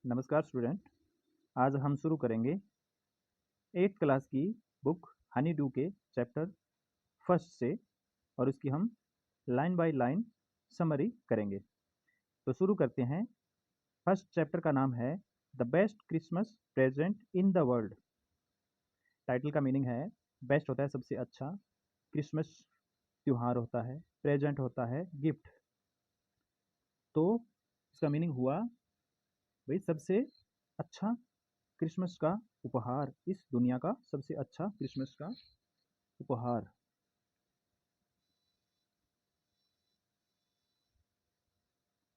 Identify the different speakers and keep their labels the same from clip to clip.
Speaker 1: नमस्कार स्टूडेंट। आज हम शुरू करेंगे 8th क्लास की बुक हनी डू के चैप्टर फर्स्ट से और उसकी हम लाइन बाय लाइन समरी करेंगे। तो शुरू करते हैं। फर्स्ट चैप्टर का नाम है the best Christmas present in the world. Title का मीनिंग है बेस्ट होता है सबसे अच्छा, क्रिसमस त्यौहार होता है, प्रेजेंट होता है गिफ्ट। तो इसका मीनिंग हुआ भाई सबसे अच्छा क्रिसमस का उपहार, इस दुनिया का सबसे अच्छा क्रिसमस का उपहार।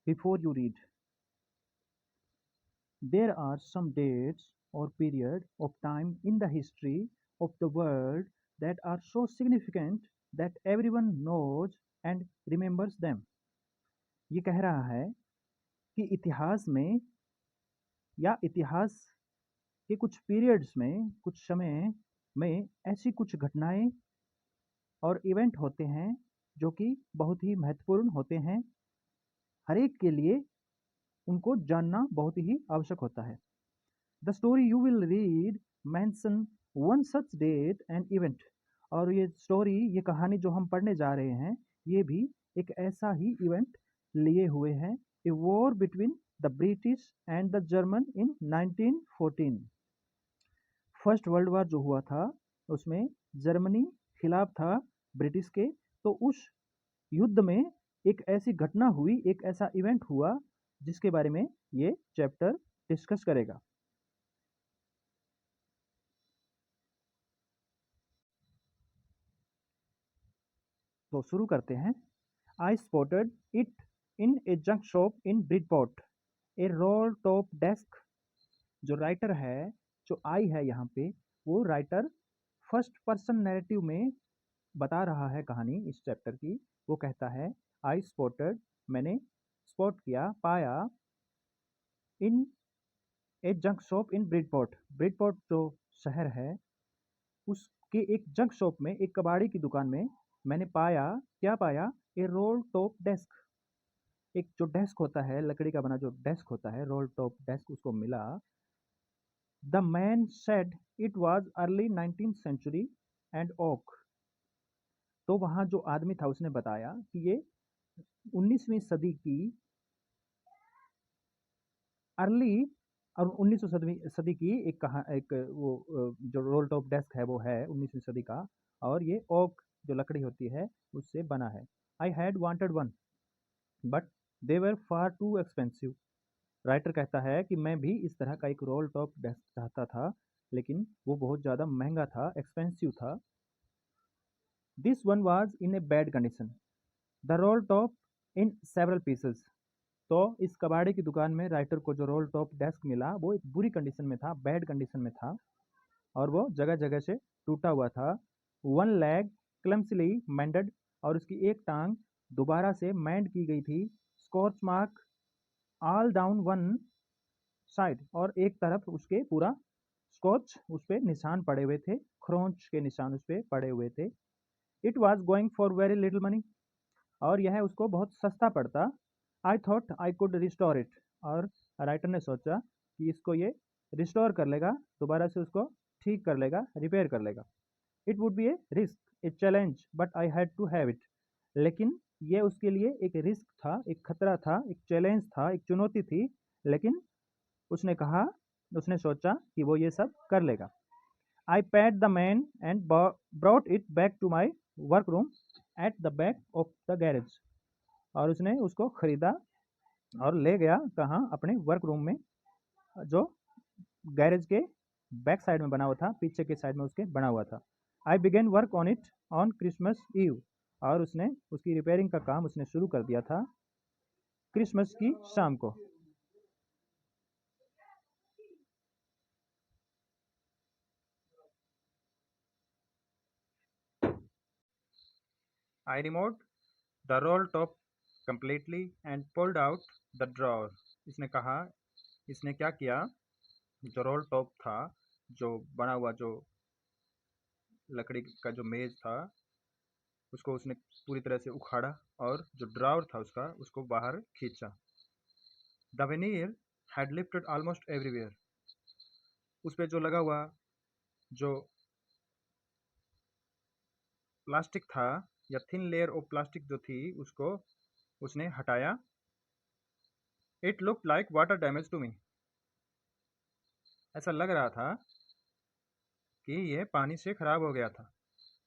Speaker 1: Before you read, there are some dates or period of time in the history of the world that are so significant that everyone knows and remembers them। ये कह रहा है कि इतिहास में या इतिहास के कुछ पीरियड्स में, कुछ समय में ऐसी कुछ घटनाएं और इवेंट होते हैं जो कि बहुत ही महत्वपूर्ण होते हैं। हर एक के लिए उनको जानना बहुत ही आवश्यक होता है। The story you will read mention one such date and event. और ये स्टोरी, ये कहानी जो हम पढ़ने जा रहे हैं, ये भी एक ऐसा ही इवेंट लिए हुए हैं। A war between the British and the German in 1914। First world war जो हुआ था उसमें जर्मनी खिलाफ था ब्रिटिश के। तो उस युद्ध में एक ऐसी घटना हुई, एक ऐसा इवेंट हुआ जिसके बारे में ये चैप्टर डिस्कस करेगा। तो शुरू करते हैं। आई spotted it in a junk shop in Bridport, A role top desk. जो राइटर है, जो आई है यहाँ पे, वो राइटर फर्स्ट पर्सन नैरेटिव में बता रहा है कहानी इस चैप्टर की। वो कहता है आई स्पॉटेड, मैंने स्पॉट किया, पाया, in a junk shop in Bridport. Bridport जो शहर है उसके एक जंक शॉप में, एक कबाड़ी की दुकान में मैंने पाया, क्या पाया? ए रोल टॉप डेस्क। एक जो डेस्क होता है, लकड़ी का बना जो डेस्क होता है, रोल टॉप डेस्क, उसको मिला। The man said it was early 19th century and oak. तो वहां जो आदमी था उसने बताया कि ये 19वीं सदी की अर्ली और 19वीं सदी की एक एक वो जो रोल टॉप डेस्क है वो है 19वीं सदी का। और ये ओक जो लकड़ी होती है उससे बना है। I had wanted one but they were far too expensive. Writer कहता है कि मैं भी इस तरह का एक रोल टॉप डेस्क चाहता था, लेकिन वो बहुत ज़्यादा महंगा था, एक्सपेंसिव था। This one was in a bad condition, the roll top in several pieces. तो इस कबाड़े की दुकान में राइटर को जो रोल टॉप डेस्क मिला वो एक बुरी कंडीशन में था, बैड कंडीशन में था, और वो जगह जगह से टूटा हुआ था। वन लेग क्लम्सली मेंडेड, और उसकी एक टांग दोबारा से मैंड की गई थी। Scotch mark all down one side, और एक तरफ उसके पूरा स्कॉच उस पर निशान पड़े हुए थे, खरोंच के निशान उस पर पड़े हुए थे। It was going for very little money, और यह उसको बहुत सस्ता पड़ता। I thought I could restore it, और राइटर ने सोचा कि इसको ये रिस्टोर कर लेगा, दोबारा से उसको ठीक कर लेगा, रिपेयर कर लेगा। It would be a risk, a challenge, but I had to have it. लेकिन ये उसके लिए एक रिस्क था, एक खतरा था, एक चैलेंज था, एक चुनौती थी, लेकिन उसने कहा, उसने सोचा कि वो ये सब कर लेगा। I paid the man and brought it back to my work room at the back of the garage. और उसने उसको खरीदा और ले गया कहाँ? अपने वर्क रूम में, जो गैरेज के बैक साइड में बना हुआ था, पीछे के साइड में उसके बना हुआ था। I began work on it on Christmas Eve, और उसने उसकी रिपेयरिंग का काम उसने शुरू कर दिया था क्रिसमस की शाम को। I removed the roll top completely and pulled out the drawer। इसने कहा, इसने क्या किया? जो रोल टॉप था, जो बना हुआ जो लकड़ी का जो मेज था, उसको उसने पूरी तरह से उखाड़ा और जो ड्रावर था उसका, उसको बाहर खींचा। The vernier had lifted almost everywhere. उस पे जो लगा हुआ जो प्लास्टिक था या थिन लेयर ऑफ प्लास्टिक जो थी उसको उसने हटाया. It looked like water damage to me. ऐसा लग रहा था कि यह पानी से खराब हो गया था.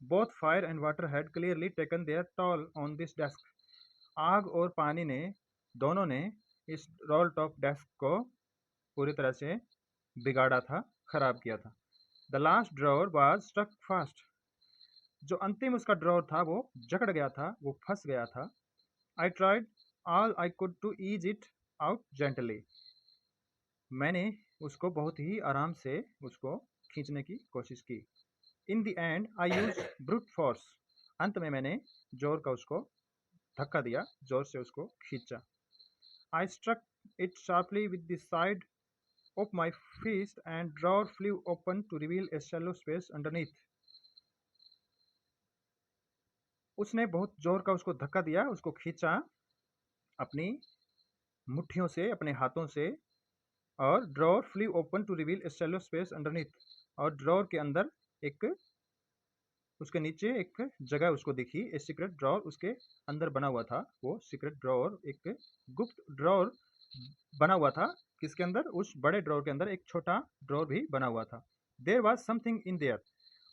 Speaker 1: Both fire and water had clearly taken their toll on this desk. आग और पानी ने दोनों ने इस रोल टॉप डेस्क को पूरी तरह से बिगाड़ा था, खराब किया था. The last drawer was stuck fast. जो अंतिम उसका ड्रॉर था वो जकड़ गया था, वो फंस गया था. I tried all I could to ease it out gently. मैंने उसको बहुत ही आराम से उसको खींचने की कोशिश की. In the end, I used brute force. अंत में मैंने जोर का उसको धक्का दिया, जोर से उसको खींचा. I struck it sharply with the side of my fist and drawer flew open to reveal a shallow space underneath. उसने बहुत जोर का उसको धक्का दिया, उसको खींचा अपनी मुट्ठियों से, अपने हाथों से, और drawer flew open to reveal a shallow space underneath. और ड्रॉर के अंदर एक, उसके नीचे एक जगह उसको दिखी. ए सीक्रेट ड्रॉर उसके अंदर बना हुआ था. वो सीक्रेट ड्रॉर, एक गुप्त ड्रॉर बना हुआ था. किसके अंदर? उस बड़े ड्रॉर के अंदर एक छोटा ड्रॉर भी बना हुआ था. There was something in there.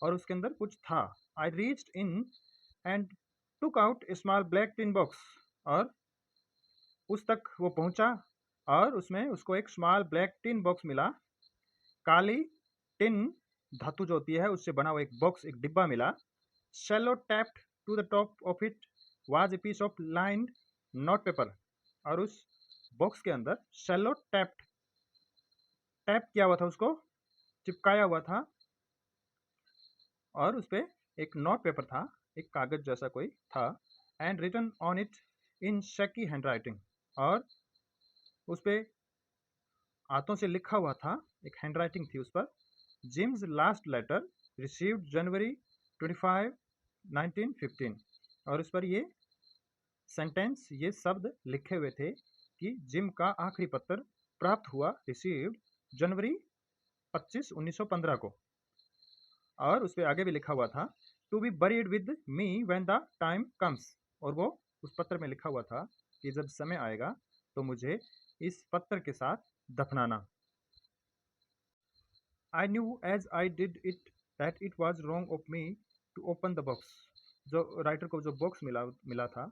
Speaker 1: और उसके अंदर कुछ था. I reached in and took out a small black tin box. और उस तक वो पहुंचा और उसमें उसको एक स्मॉल ब्लैक टिन बॉक्स मिला. काली टिन धातु जो होती है उससे बना हुआ एक बॉक्स, एक डिब्बा मिला. Sellotaped to the top of it was a piece of lined note paper. और उस बॉक्स के अंदर शैलो टैप किया हुआ था, उसको चिपकाया हुआ था. और उस पर एक नोट पेपर था, एक कागज जैसा कोई था. And written on it in shaky handwriting. और उस पर हाथों से लिखा हुआ था, एक हैंडराइटिंग थी उस पर. जिम्स लास्ट लेटर रिसीव्ड जनवरी 25, 1915. और उस पर ये सेंटेंस, ये शब्द लिखे हुए थे कि जिम का आखिरी पत्र प्राप्त हुआ, रिसीव्ड, जनवरी 25, 1915 को. और उस पर आगे भी लिखा हुआ था to be buried with me when the time comes. और वो उस पत्र में लिखा हुआ था कि जब समय आएगा तो मुझे इस पत्र के साथ दफनाना. I knew as I did it that it was wrong of me to open the box. जो राइटर को जो बॉक्स मिला था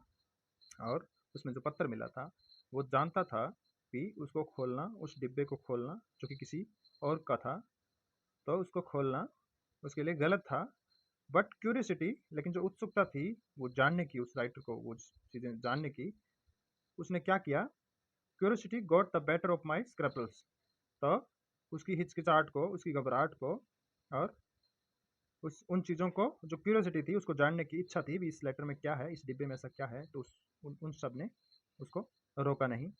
Speaker 1: और उसमें जो पत्र मिला था, वो जानता था कि उसको खोलना, उस डिब्बे को खोलना जो कि किसी और का था, तो उसको खोलना उसके लिए गलत था. बट क्यूरियोसिटी, लेकिन जो उत्सुकता थी वो जानने की, उस राइटर को वो चीज़ें जानने की, उसने क्या किया? Curiosity got the better of my scruples. तो उसकी हिचकिचाहट को, उसकी घबराहट को और उन चीज़ों को, जो क्यूरियोसिटी थी, उसको जानने की इच्छा थी भी इस लेटर में क्या है, इस डिब्बे में ऐसा क्या है, तो उन सब ने उसको रोका नहीं.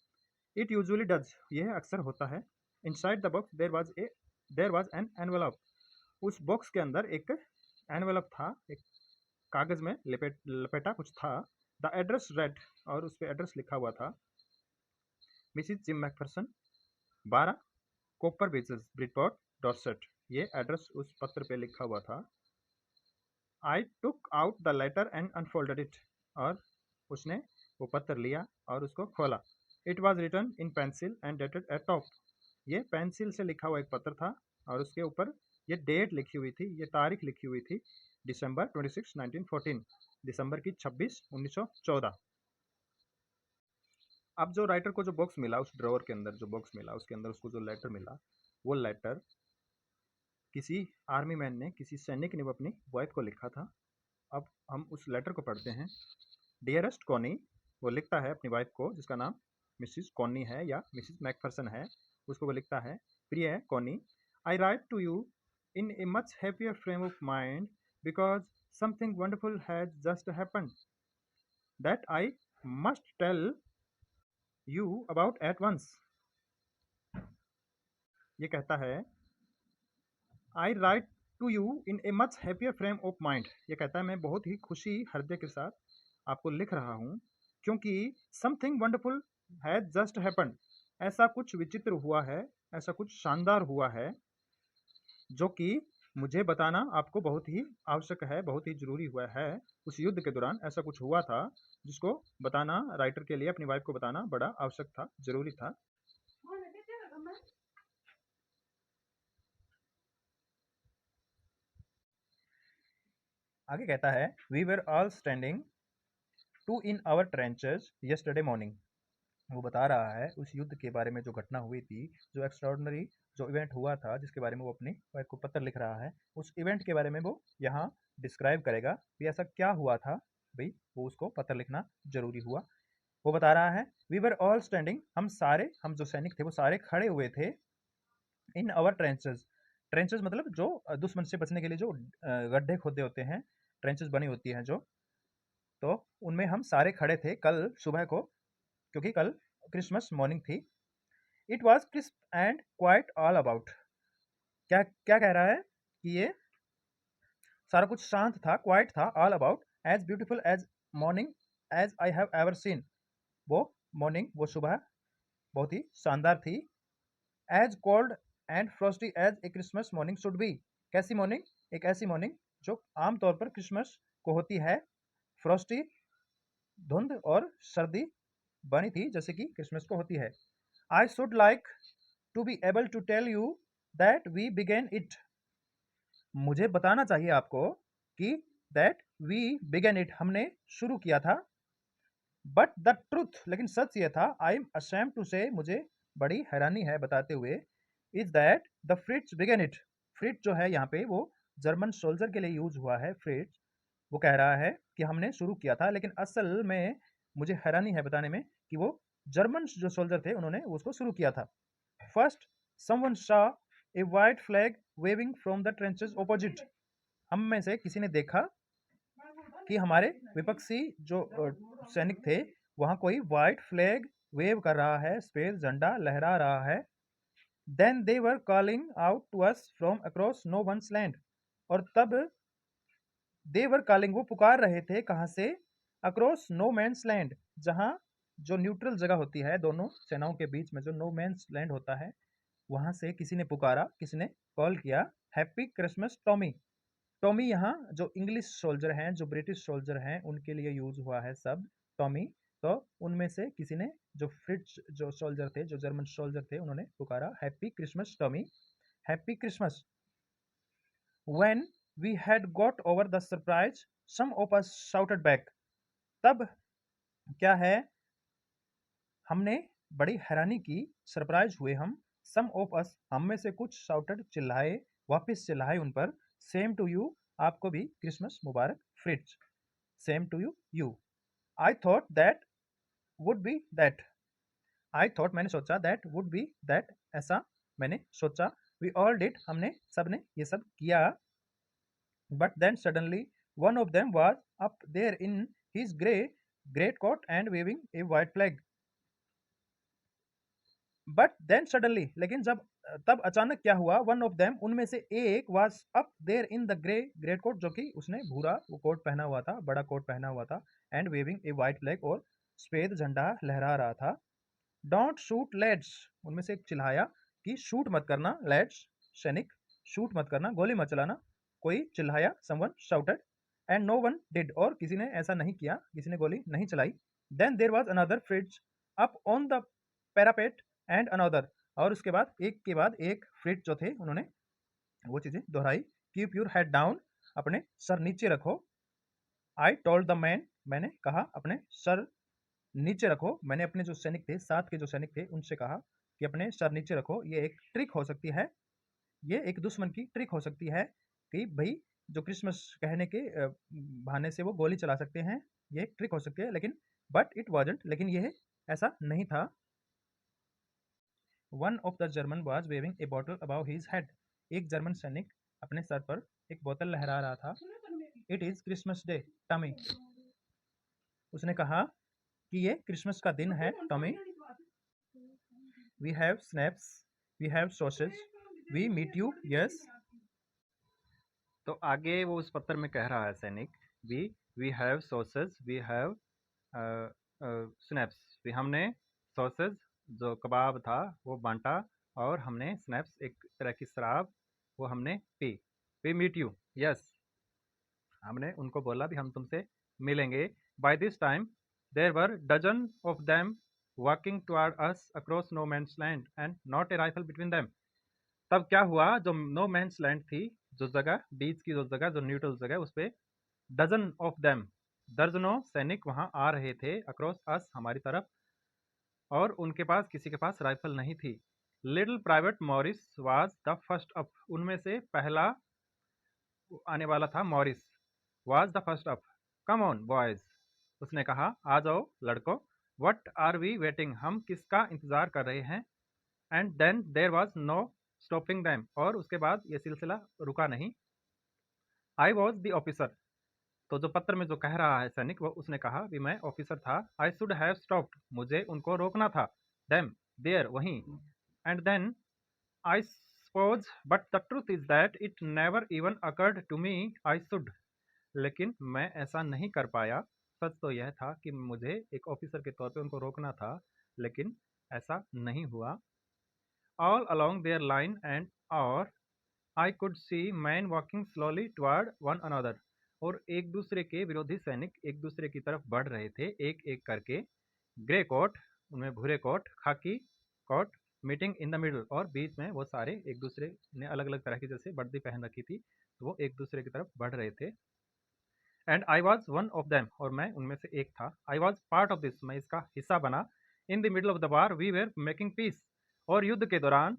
Speaker 1: इट यूजुअली डज, यह अक्सर होता है. Inside the box there was an envelope. उस बॉक्स के अंदर एक एनवेलप था, एक कागज में लपेटा कुछ था. द एड्रेस रेड, और उस पर एड्रेस लिखा हुआ था, Mrs Jim McPherson, 12 Copper Beeches, Bridport, Dorset. ये एड्रेस उस पत्र पे लिखा हुआ था. I took out the letter and unfolded it. और उसने वो पत्र लिया और उसको खोला. It was written in pencil and dated at top. ये पेंसिल से लिखा हुआ एक पत्र था और उसके ऊपर ये डेट लिखी हुई थी, ये तारीख लिखी हुई थी, दिसंबर 26, 1914. दिसंबर की 26, 1914. अब जो राइटर को जो बॉक्स मिला, उस ड्रॉवर के अंदर जो बॉक्स मिला, उसके अंदर उसको जो लेटर मिला, वो लेटर किसी आर्मी मैन ने, किसी सैनिक ने वो अपनी वाइफ को लिखा था. अब हम उस लेटर को पढ़ते हैं. डियरेस्ट कॉनी, वो लिखता है अपनी वाइफ को, जिसका नाम मिसिस कॉनी है या मिसिस मैकफरसन है. उसको वो लिखता है, प्रिय Connie, I write to you in a much happier frame of mind because something wonderful has just happened that I must tell you about at once. ये कहता है, I write to you in a much happier frame of mind. ये कहता है मैं बहुत ही खुशी हृदय के साथ आपको लिख रहा हूँ क्योंकि something wonderful has just happened, ऐसा कुछ विचित्र हुआ है, ऐसा कुछ शानदार हुआ है, जो कि मुझे बताना आपको बहुत ही आवश्यक है, बहुत ही ज़रूरी हुआ है। उस युद्ध के दौरान ऐसा कुछ हुआ था, जिसको बताना राइटर के लिए अपनी वाइफ़ को बताना बड़ा आवश्यक था, ज़रूरी था। आगे कहता है, "we were all standing to in our trenches yesterday morning". वो बता रहा है उस युद्ध के बारे में, जो घटना हुई थी, जो एक्स्ट्राऑर्डिनरी जो इवेंट हुआ था, जिसके बारे में वो अपनी वाइफ को पत्र लिख रहा है, उस इवेंट के बारे में वो यहाँ डिस्क्राइब करेगा कि ऐसा क्या हुआ था भाई, वो उसको पत्र लिखना जरूरी हुआ। वो बता रहा है, वी वर ऑल स्टैंडिंग, हम जो सैनिक थे वो सारे खड़े हुए थे, इन आवर ट्रेंचेस। ट्रेंचेस मतलब जो दुश्मन से बचने के लिए जो गड्ढे खोदे होते हैं, ट्रेंचेस बनी होती हैं जो, तो उनमें हम सारे खड़े थे कल सुबह को, क्योंकि कल क्रिसमस मॉर्निंग थी। It was crisp and quite all about. क्या क्या कह रहा है कि ये सारा कुछ शांत था, क्वाइट था, all about, as beautiful as morning as I have ever seen. वो मॉर्निंग, वो सुबह बहुत ही शानदार थी। As cold and frosty as a Christmas morning should be. कैसी मॉर्निंग? एक ऐसी मॉर्निंग जो आमतौर पर क्रिसमस को होती है। फ्रॉस्टी, धुंध, और सर्दी बनी थी जैसे कि क्रिसमस को होती है। I should like to be able to tell you that we began it. मुझे बताना चाहिए आपको कि दैट वी बिगेन इट, हमने शुरू किया था। बट द ट्रुथ, लेकिन सच ये था, आई एम अशेम टू से, मुझे बड़ी हैरानी है बताते हुए, is that the Fritz began it. Fritz जो है यहाँ पे वो जर्मन सोल्जर के लिए यूज हुआ है, फ्रिट्स। वो कह रहा है कि हमने शुरू किया था, लेकिन असल में मुझे हैरानी है बताने में कि वो जर्मन जो सोल्जर थे उन्होंने उसको शुरू किया था। First someone saw a white flag waving from the trenches opposite. हम में से किसी ने देखा कि हमारे विपक्षी जो सैनिक थे, वहां कोई व्हाइट फ्लैग वेव कर रहा है, सफेद झंडा लहरा रहा है। Then they were calling out to us from across no man's land. और तब दे वर कॉलिंग, वो पुकार रहे थे, कहां से? अक्रॉस नो मैंस लैंड, जहां जो न्यूट्रल जगह होती है दोनों सेनाओं के बीच में, जो नो मैंस लैंड होता है, वहां से किसी ने पुकारा, किसी ने कॉल किया, हैप्पी क्रिसमस टॉमी। टॉमी यहाँ जो इंग्लिश सोल्जर हैं, जो ब्रिटिश सोल्जर हैं, उनके लिए यूज हुआ है शब्द टॉमी। तो उनमें से किसी ने, जो फ्रिट्ज जो सोल्जर थे, जो जर्मन सोल्जर थे, उन्होंने पुकारा happy Christmas Tommy, happy Christmas. When we had got over the surprise some of us shouted back. तब क्या है, हमने बड़ी हैरानी की, सरप्राइज हुए हम, सम ऑफ अस, हम में से कुछ, शाउटेड, चिल्लाए, वापस चिल्लाए उन पर, सेम टू यू, आपको भी क्रिसमस मुबारक Fritz, same to you, you. I thought that would be that, I thought मैंने सोचा, दैट वुड बी दैट ऐसा मैंने सोचा, वी ऑल डिड, हमने सब ने ये सब किया। But then suddenly one of them was up there in his great coat and waving a white flag. But then suddenly, लेकिन जब, तब अचानक क्या हुआ, वन ऑफ देम, उनमें से एक, was up there in the great coat, जो कि उसने भूरा वो कोट पहना हुआ था, बड़ा कोट पहना हुआ था, and waving a white flag, और सफेद झंडा लहरा रहा था। डोंट शूट लेड्स, उनमें से एक चिल्लाया कि शूट मत करना, लेड्स सैनिक, शूट मत करना, गोली मत चलाना, कोई चिल्लाया, someone shouted, and no one did, और किसी ने ऐसा नहीं किया, किसी ने गोली नहीं चलाई। Then there was another Fritz up on the parapet and another, और उसके बाद एक फ्रिट जो थे, उन्होंने वो चीजें दोहराई, कीप योर हेड डाउन, अपने सर नीचे रखो। आई टोल्ड द मैन, मैंने कहा, अपने सर नीचे रखो। मैंने अपने जो सैनिक थे, साथ के जो सैनिक थे, उनसे कहा कि अपने सर नीचे रखो। ये एक ट्रिक हो सकती है, ये एक दुश्मन की ट्रिक हो सकती है कि भाई जो क्रिसमस कहने के बहाने से वो गोली चला सकते हैं, ये एक ट्रिक हो सकती है, लेकिन बट इट वाजंट, लेकिन ये ऐसा नहीं था। One of the German was waving a bottle about his head. एक जर्मन सैनिक अपने सर पर एक बोतल लहरा रहा था। It is Christmas day Tommy, उसने कहा कि ये क्रिसमस का दिन है Tommy. We have schnapps, we have sausage, we meet you, yes. तो आगे वो उस पत्र में कह रहा है सैनिक, we have sausage, we have schnapps, हमने सॉसेज जो कबाब था वो बांटा और हमने स्नैप्स एक तरह की शराब वो हमने पी। वी मीट यू, यस, हमने उनको बोला भी हम तुमसे मिलेंगे। By this time there were dozen of them walking toward us across no man's land and not a rifle between them. तब क्या हुआ, जो नो मैन्स लैंड थी, जो जगह बीच की जो जगह, जो न्यूट्रल जगह, उस पे डजन ऑफ देम, दर्जनों सैनिक वहां आ रहे थे, अक्रॉस अस, हमारी तरफ, और उनके पास किसी के पास राइफल नहीं थी। Little private Morris was the first up, उनमें से पहला आने वाला था Morris, was the first up. Come on boys, उसने कहा, आ जाओ लड़कों। वट आर वी वेटिंग, हम किसका इंतजार कर रहे हैं। And then there was no stopping them, और उसके बाद ये सिलसिला रुका नहीं। आई वॉज द ऑफिसर, तो जो पत्र में जो कह रहा है सैनिक, वो उसने कहा कि मैं ऑफिसर था। आई शुड हैव स्टॉप्ड, मुझे उनको रोकना था। देम, देयर, वहीं। And then I suppose, but the truth is that it never even occurred to me I should, लेकिन मैं ऐसा नहीं कर पाया। सच तो यह था कि मुझे एक ऑफिसर के तौर पे उनको रोकना था, लेकिन ऐसा नहीं हुआ। All along their line and और I could see man walking slowly toward one another, और एक दूसरे के विरोधी सैनिक एक दूसरे की तरफ बढ़ रहे थे, एक एक करके। ग्रे कोट, उनमें भूरे कोट, खाकी coat, meeting in the middle, और बीच में वो सारे एक दूसरे ने अलग अलग तरह की जैसे वर्दी पहन रखी थी, तो वो एक दूसरे की तरफ बढ़ रहे थे। And I was one of them, और मैं उनमें से एक था। I was part of this, मैं इसका हिस्सा बना। In the middle of the war we were making peace, और युद्ध के दौरान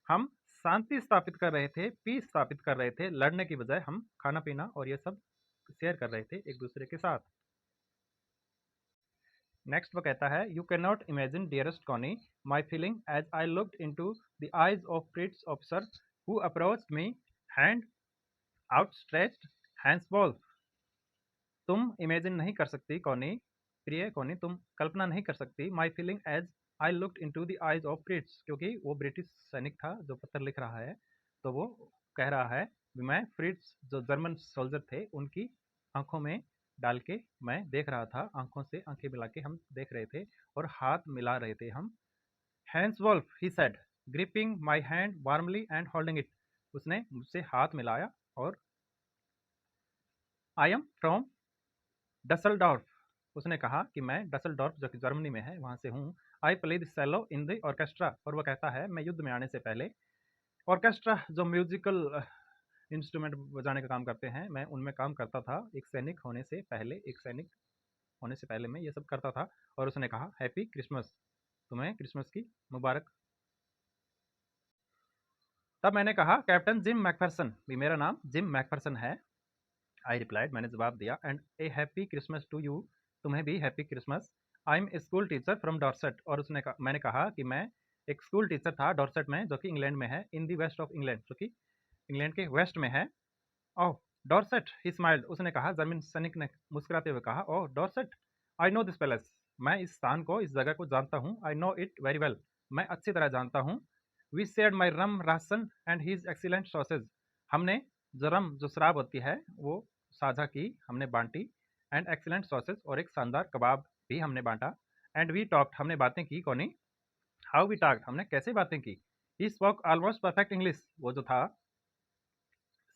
Speaker 1: हम शांति स्थापित कर रहे थे, पीस स्थापित कर रहे थे, लड़ने की बजाय हम खाना पीना और ये सब शेयर कर रहे थे एक दूसरे के साथ। नेक्स्ट वो कहता है, you can not imagine dearest Connie my feeling as I looked in to the eyes of Fritz officer who approached me, hand outstretched, hands ball. तुम इमेजिन नहीं कर सकती कौनी, प्रिय कौनी, तुम कल्पना नहीं कर सकती, my feeling as I looked in to the eyes of Fritz, क्योंकि वो ब्रिटिश सैनिक था जो पत्र लिख रहा है, तो वो कह रहा है मैं फ्रिट्स जो जर्मन सोल्जर थे उनकी आंखों में डाल के मैं देख रहा था, आंखों से आंखें मिला के हम देख रहे थे और हाथ मिला रहे थे हम। Hans Wolf, he said, gripping my hand warmly and holding it, उसने मुझसे हाथ मिलाया। और आई एम फ्रॉम डसलडॉर्फ, उसने कहा कि मैं डसलडॉर्फ जो कि जर्मनी में है वहां से हूँ। I play the cello in the orchestra, और वो कहता है मैं युद्ध में आने से पहले ऑर्केस्ट्रा जो म्यूजिकल इंस्ट्रूमेंट बजाने का काम करते हैं, मैं उनमें काम करता था एक सैनिक होने से पहले, एक सैनिक होने से पहले मैं ये सब करता था। और उसने कहा हैप्पी क्रिसमस, तुम्हें क्रिसमस की मुबारक। तब मैंने कहा कैप्टन जिम मैकफरसन, भी मेरा नाम जिम मैकफरसन है। आई रिप्लाइड, मैंने जवाब दिया, and a happy Christmas to you, तुम्हें भी happy Christmas. I am a school teacher from Dorset, और मैंने कहा कि मैं एक स्कूल टीचर था डॉर्सेट में, जो कि इंग्लैंड में है, इन दी वेस्ट ऑफ इंग्लैंड, जो कि इंग्लैंड के वेस्ट में है। ओह डॉर्सेट, ही स्माइल्ड, उसने कहा, जर्मन सैनिक ने मुस्कुराते हुए कहा, oh Dorset, I know this place, मैं इस स्थान को, इस जगह को जानता हूँ। I know it very well, मैं अच्छी तरह जानता हूँ। We shared my rum ration and his excellent sausage, हमने जो रम जो शराब होती है वो साझा की, हमने बांटी। एंड एक्सीलेंट सॉसेज, और एक शानदार कबाब भी हमने बांटा। एंड वी टॉक्ड, हमने बातें की, कौनी, हाउ वी टॉक्ड, हमने कैसे बातें की। He spoke almost perfect English, वो जो था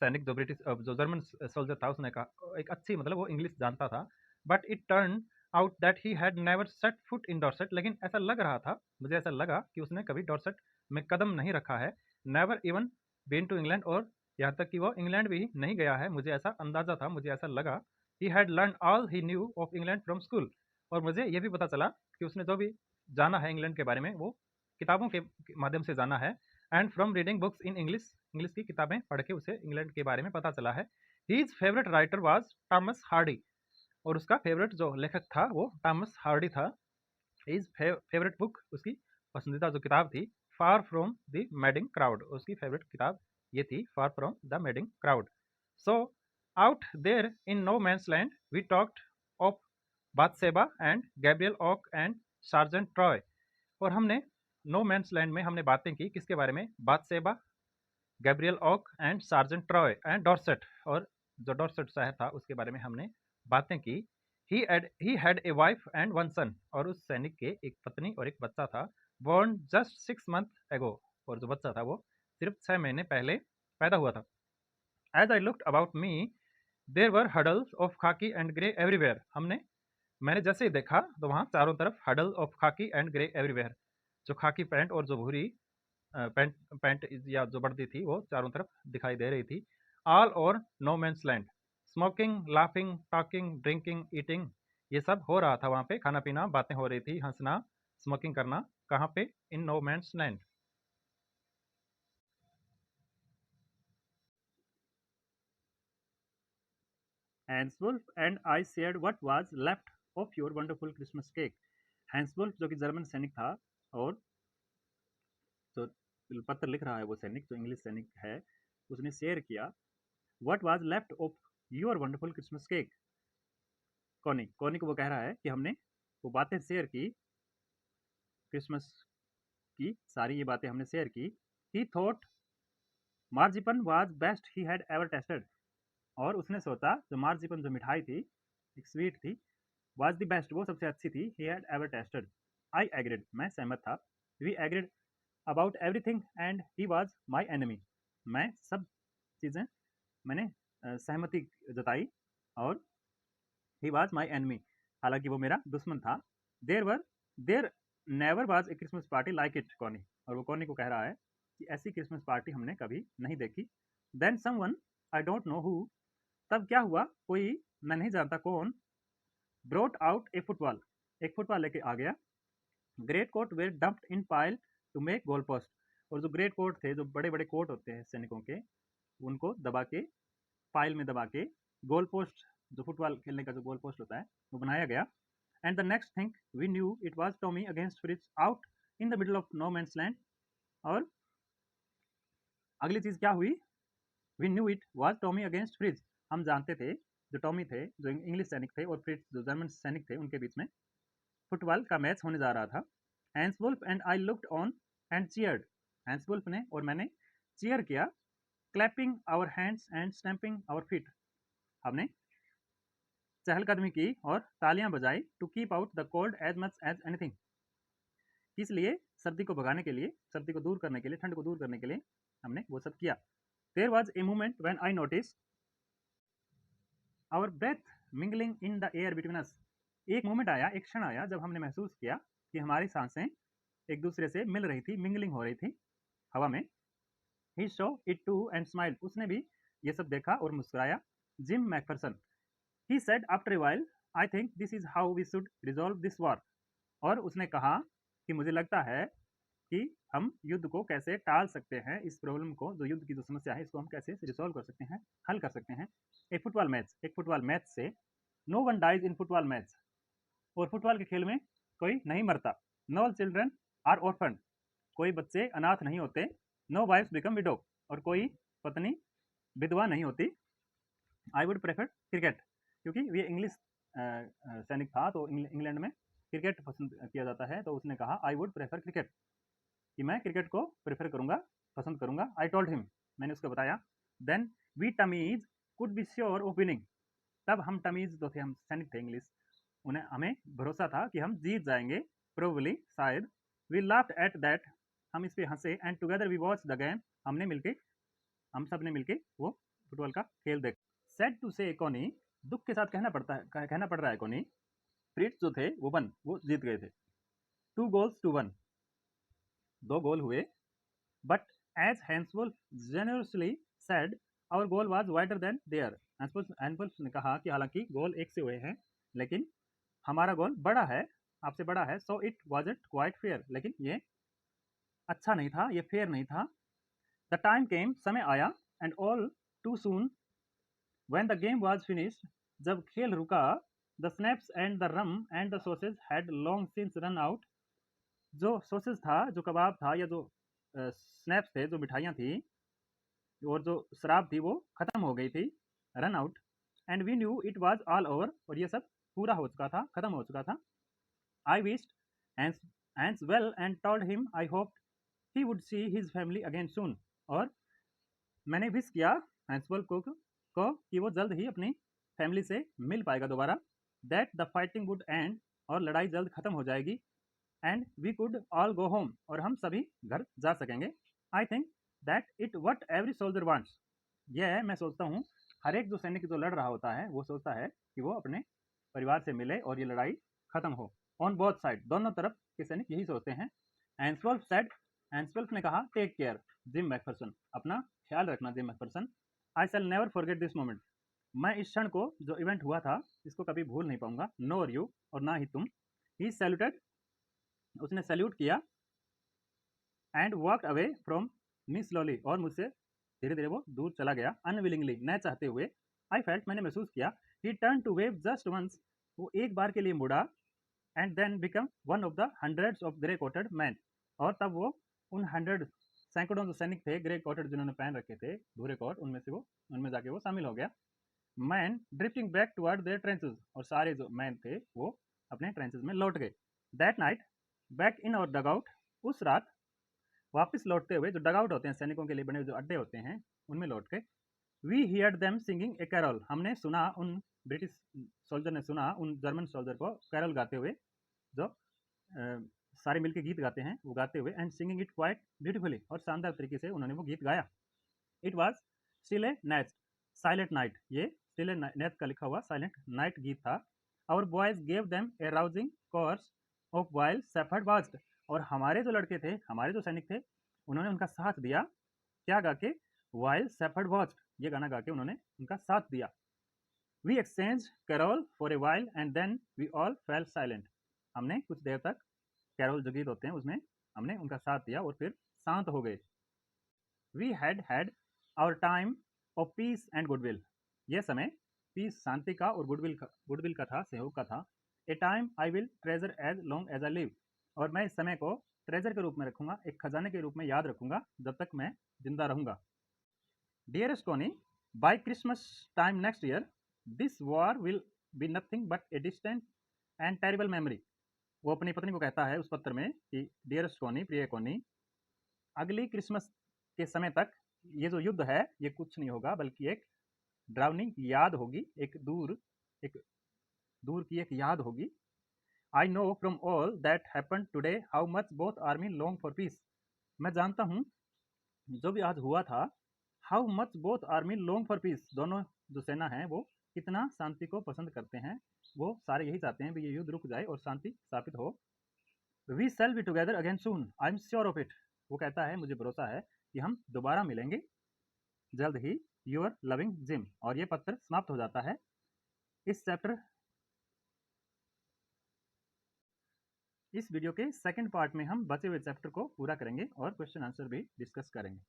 Speaker 1: सैनिक, जो ब्रिटिश जो जर्मन सोल्जर था, उसने कहा एक अच्छी, मतलब वो इंग्लिश जानता था। But it turn out that he had never set foot in Dorset, लेकिन ऐसा लग रहा था, मुझे ऐसा लगा कि उसने कभी डॉर्सेट में कदम नहीं रखा है। Never even been to England, और यहाँ तक कि वो इंग्लैंड भी नहीं गया है, मुझे ऐसा अंदाजा था, मुझे ऐसा लगा। He had learn all he new of England from school, और मुझे ये भी पता चला कि उसने जो भी जाना है इंग्लैंड के बारे में वो किताबों के माध्यम से जाना है। And from reading books in English, English की किताबें पढ़ के उसे इंग्लैंड के बारे में पता चला है। His favourite writer was Thomas Hardy, और उसका फेवरेट जो लेखक था वो थॉमस हार्डी था। हीज फेवरेट बुक, उसकी पसंदीदा जो किताब थी, far from the madding crowd, उसकी फेवरेट किताब ये थी, far from the madding crowd. So out there in no man's land we talked of Bathsheba and Gabriel Oak and Sergeant Troy, और हमने नो मैंस लैंड में हमने बातें की किसके बारे में, बाथसेबा, Gabriel Oak and Sergeant Troy and Dorset, और जो डॉर्सेट शहर था उसके बारे में हमने बातें की। He had a wife and one son, और उस सैनिक के एक पत्नी और एक बच्चा था। born just 6 months ago, और जो बच्चा था वो सिर्फ 6 महीने पहले पैदा हुआ था। As I looked about me, there were huddles of khaki and grey everywhere. मैंने जैसे ही देखा तो वहाँ चारों तरफ huddle of khaki and grey everywhere, जो खाकी पैंट और जो भूरी पैंट पैंट या जो वर्दी थी वो चारों तरफ दिखाई दे रही थी। All over no man's land, smoking, laughing, talking, drinking, eating, ये सब हो रहा था वहाँ पे। खाना पीना, बातें हो रही थी, हंसना, स्मोकिंग करना। कहाँ पे? In no man's land. Hans Wolf and I shared what was left of your wonderful Christmas cake. Hans Wolf जो कि जर्मन सैनिक था, और जो पत्र लिख रहा है वो सैनिक, जो इंग्लिश सैनिक है, उसने शेयर किया what was left of your wonderful Christmas cake. Connie Connie को वो कह रहा है कि हमने वो बातें शेयर की, क्रिसमस की सारी ये बातें हमने शेयर की। He thought marzipan was best he had ever tasted, और उसने सोचा जो मार्जिपन, जो मिठाई थी, एक स्वीट थी, वाज द बेस्ट, वो सबसे अच्छी थी, he had ever tasted. I agreed, मैं सहमत था। We agreed about everything and he was my enemy, मैं सब चीज़ें मैंने सहमति जताई, और ही वाज माई एनिमी, हालांकि वो मेरा दुश्मन था। There never was a Christmas party like it, Connie, और वो कॉनी को कह रहा है कि ऐसी क्रिसमस पार्टी हमने कभी नहीं देखी। Then someone, I don't know who, तब क्या हुआ, कोई, मैं नहीं जानता कौन, ब्रोट आउट ए फुटबॉल, एक फुटबॉल लेके आ गया। Great coat were dumped in pile to make goal post, और जो ग्रेट कोट थे, जो बड़े बड़े कोट होते हैं सैनिकों के, उनको दबा के, पाइल में दबा के, गोल पोस्ट, जो फुटबॉल खेलने का जो गोल पोस्ट होता है, वो बनाया गया। And the next thing we knew it was Tommy against Fritz out in the middle of no man's land, और अगली चीज क्या हुई, we knew it was Tommy against Fritz, हम जानते थे, जो टॉमी थे, जो इंग्लिश सैनिक थे, और फ्रिज जो जर्मन सैनिक थे, उनके बीच में फुटबॉल का मैच होने जा रहा था। Hans Wolf and I looked on and cheered, Hans Wolf ने और मैंने चीयर किया, clapping our hands and stamping our feet, हमने चहलकदमी की और तालियां बजाई, to keep out the cold as much as anything, किस लिए, सर्दी को भगाने के लिए, सर्दी को दूर करने के लिए, ठंड को दूर करने के लिए हमने वो सब किया। There was a moment when I notice our breath mingling in the air between us, एक मोमेंट आया, एक क्षण आया, जब हमने महसूस किया कि हमारी सांसें एक दूसरे से मिल रही थी, मिंगलिंग हो रही थी हवा में। He show it too and smile, उसने भी ये सब देखा और मुस्कुराया। Jim McPherson, he said after a while, I think this is how we should resolve this war, और उसने कहा कि मुझे लगता है कि हम युद्ध को कैसे टाल सकते हैं, इस प्रॉब्लम को, जो युद्ध की जो समस्या है, इसको हम कैसे रिजॉल्व कर सकते हैं, हल कर सकते हैं। एक फुटबॉल मैच, एक फुटबॉल मैच से, no one dies in football match, और फुटबॉल के खेल में कोई नहीं मरता। नो चिल्ड्रन आर ऑर्फन, कोई बच्चे अनाथ नहीं होते। नो वाइफ्स बिकम विडो, और कोई पत्नी विधवा नहीं होती। आई वुड प्रेफर क्रिकेट, क्योंकि ये इंग्लिश सैनिक था, तो इंग्लैंड में क्रिकेट पसंद किया जाता है, तो उसने कहा आई वुड प्रेफर क्रिकेट, कि मैं क्रिकेट को प्रेफर करूंगा, पसंद करूंगा। आई टोल्ड हिम, मैंने उसको बताया। Then we Tommies could be sure of winning, तब हम टमीज जो थे, हम सैनिक थे इंग्लिश, उन्हें हमें भरोसा था कि हम जीत जाएंगे, प्रोबली, शायद। वी लाफ्ड एट दैट, हम इस पे हंसे। And together we watch the game, हमने मिलके, हम सब ने मिलके वो फुटबॉल का खेल देखा। सैड टू से कोनी, दुख के साथ कहना पड़ रहा है कोनी, फ्रिट्ज जो थे वो जीत गए थे। 2 goals to 1, 2 गोल हुए। But as Hans Wolf generously said, our goal was wider than theirs, Hans Wolf ने कहा कि हालांकि गोल एक से हुए हैं, लेकिन हमारा गोल बड़ा है, आपसे बड़ा है। So it wasn't quite fair, लेकिन ये अच्छा नहीं था, ये फेयर नहीं था। द टाइम केम, समय आया, and all too soon, when the game was finished, जब खेल रुका, the snaps and the rum and the sausage had long since run out, जो सॉसेज था, जो कबाब था, या जो स्नैप्स थे, जो मिठाइयाँ थी, और जो शराब थी, वो खत्म हो गई थी, run out. And we knew it was all over, और ये सब पूरा हो चुका था, खत्म हो चुका था। I wished Hans well and told him I hope he would see his family again soon, और मैंने विश किया हैंसवुल्फ को कि वो जल्द ही अपनी फैमिली से मिल पाएगा दोबारा। That the fighting would end, और लड़ाई जल्द खत्म हो जाएगी।
Speaker 2: And we could all go home, और हम सभी घर जा सकेंगे। I think that it what every soldier wants, यह है मैं सोचता हूँ हर एक जो सैनिक जो लड़ रहा होता है वो सोचता है कि वो अपने परिवार से मिले और ये लड़ाई खत्म हो। ऑन बोथ साइड, दोनों तरफ के सैनिक यही सोचते हैं। एंसवल्फ सेड, एंसवल्फ ने कहा, टेक केयर जिम मैकफरसन, अपना ख्याल रखना gym McPherson. I shell never forget this moment, मैं इस क्षण को जो इवेंट हुआ था इसको कभी भूल नहीं पाऊंगा। नोर यू, और ना ही तुम। ही सैल्यूटेड, उसने सैल्यूट किया। And walked away from me slowly, और मुझसे धीरे धीरे वो दूर चला गया। अनविलिंगली, न चाहते हुए। आई फेल्ट, मैंने महसूस किया। He turn to wave just once, वो एक बार के लिए मुड़ा। And then become one of the hundreds of grey coated man, और तब वो उन हंड्रेड सैकड़ों जो सैनिक थे ग्रे कोटेड जिन्होंने पहन रखे थे भूरे कोट, उनमें जाके वो शामिल हो गया। Man drifting back toward their trenches, और सारे जो मैन थे वो अपने ट्रेंचेस में लौट गए। दैट नाइट बैक इन और डग आउट, उस रात वापस लौटते हुए, जो डग आउट होते हैं सैनिकों के लिए बने हुए जो अड्डे होते हैं उनमें लौट के, we heard them singing a carol, हमने सुना उन ब्रिटिश सोल्जर ने सुना उन जर्मन सोल्जर को कैरल गाते हुए, जो सारे मिलके गीत गाते हैं वो गाते हुए। And singing it quite beautifully, और शानदार तरीके से उन्होंने वो गीत गाया। It was still a night, silent night, ये स्टिल ए नाइट का लिखा हुआ साइलेंट नाइट गीत था। Our boys gave them a rousing chorus of while shepherd watched, और हमारे जो लड़के थे, हमारे जो सैनिक थे, उन्होंने उनका साथ दिया। क्या गा के? वाइल शेफर्ड वाज्ड, ये गाना गा के उन्होंने उनका साथ दिया। We exchange carol for a while and then we all fell silent, हमने कुछ देर तक कैरोल जो गीत होते हैं उसमें हमने उनका साथ दिया और फिर शांत हो गए। We had had our time of peace and goodwill, यह समय पीस शांति का और गुडविल का था, सहयोग का था। A time I will treasure as long as I live, और मैं इस समय को ट्रेजर के रूप में रखूंगा, एक खजाने के रूप में याद रखूंगा जब तक मैं जिंदा रहूंगा। Dearest Tony, by Christmas time next year this war will be nothing but a distant and terrible memory, वो अपनी पत्नी को कहता है उस पत्र में कि डियरेस्ट कोनी, प्रिय कोनी, अगली क्रिसमस के समय तक ये जो युद्ध है ये कुछ नहीं होगा, बल्कि एक ड्राउनिंग याद होगी, एक दूर की एक याद होगी। I know from all that happen today how much both army long for piece, मैं जानता हूँ जो भी आज हुआ था, how much both army long for piece, दोनों जो सेना है वो कितना शांति को पसंद करते हैं, वो सारे यही चाहते हैं कि ये युद्ध रुक जाए और शांति स्थापित हो। We shall be together again soon, I am sure of it, वो कहता है मुझे भरोसा है कि हम दोबारा मिलेंगे जल्द ही। यूर लविंग जिम, और ये पत्र समाप्त हो जाता है। इस वीडियो के सेकंड पार्ट में हम बचे हुए चैप्टर को पूरा करेंगे और क्वेश्चन आंसर भी डिस्कस करेंगे।